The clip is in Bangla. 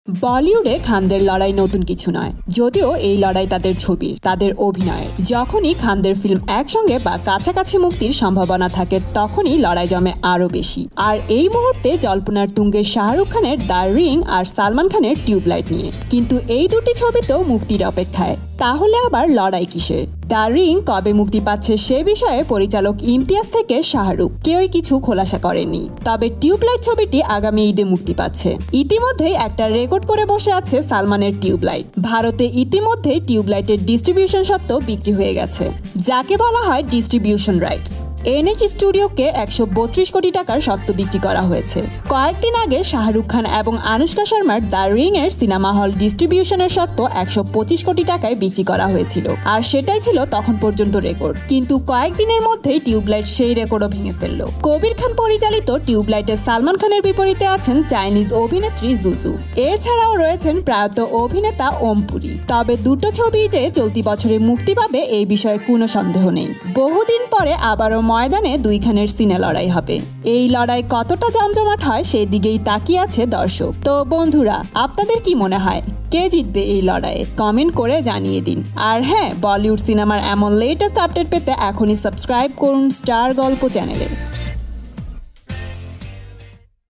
বলিউডে খানদের লড়াই নতুন কিছু নয়, যদিও এই লড়াই তাদের ছবির, তাদের অভিনয়ের। যখনই খানদের ফিল্ম একসঙ্গে বা কাছাকাছি মুক্তির সম্ভাবনা থাকে তখনই লড়াই জমে আরো বেশি। আর এই মুহূর্তে জল্পনার তুঙ্গে শাহরুখ খানের দ্য রিং আর সালমান খানের টিউবলাইট নিয়ে। কিন্তু এই দুটি ছবি তো মুক্তির অপেক্ষায়, তাহলে আবার লড়াই কিসের? দ্য রিং কবে মুক্তি পাচ্ছে সে বিষয়ে পরিচালক ইমতিয়াজ থেকে শাহরুখ কেউই কিছু খোলাসা করেননি। তবে টিউবলাইট ছবিটি আগামী ঈদে মুক্তি পাচ্ছে। ইতিমধ্যেই একটা রেকর্ড করে বসে আছে সালমানের টিউবলাইট। ভারতে ইতিমধ্যেই টিউবলাইটের ডিস্ট্রিবিউশন সত্ত্ব বিক্রি হয়ে গেছে, যাকে বলা হয় ডিস্ট্রিবিউশন রাইটস। এনএচ স্টুডিওকে 132 কোটি টাকার সত্ত্ব বিক্রি করা হয়েছে। কয়েকদিন আগে শাহরুখ খান এবং আনুশকা শর্মার দ্য রিং এর সিনেমা হল ডিস্ট্রিবিউশনের সত্ত্ব 125 কোটি টাকায় বিক্রি করা হয়েছিল, আর সেটাই ছিল তখন পর্যন্ত রেকর্ড। কিন্তু কয়েকদিনের মধ্যেই টিউবলাইট সেই রেকর্ডও ভেঙে ফেলল। কবির খান পরিচালিত টিউবলাইটে সালমান খানের বিপরীতে আছেন চাইনিজ অভিনেত্রী জুজু। এছাড়াও রয়েছেন প্রয়াত অভিনেতা ওম পুরী। তবে দুটো ছবি যে চলতি বছরে মুক্তি পাবে এই বিষয়ে কোনো সন্দেহ নেই। বহুদিন পরে আবারও ময়দানে দুই খানের সিনে লড়াই হবে। এই লড়াই কতটা জমজমাট হয় সেই দিকেই তাকিয়ে আছে দর্শক। তো বন্ধুরা, আপনাদের কি মনে হয় কে জিতবে এই লড়াইয়ে? কমেন্ট করে জানিয়ে দিন। আর হ্যাঁ, বলিউড সিনেমার এমন লেটেস্ট আপডেট পেতে এখনই সাবস্ক্রাইব করুন স্টার গল্প চ্যানেলে।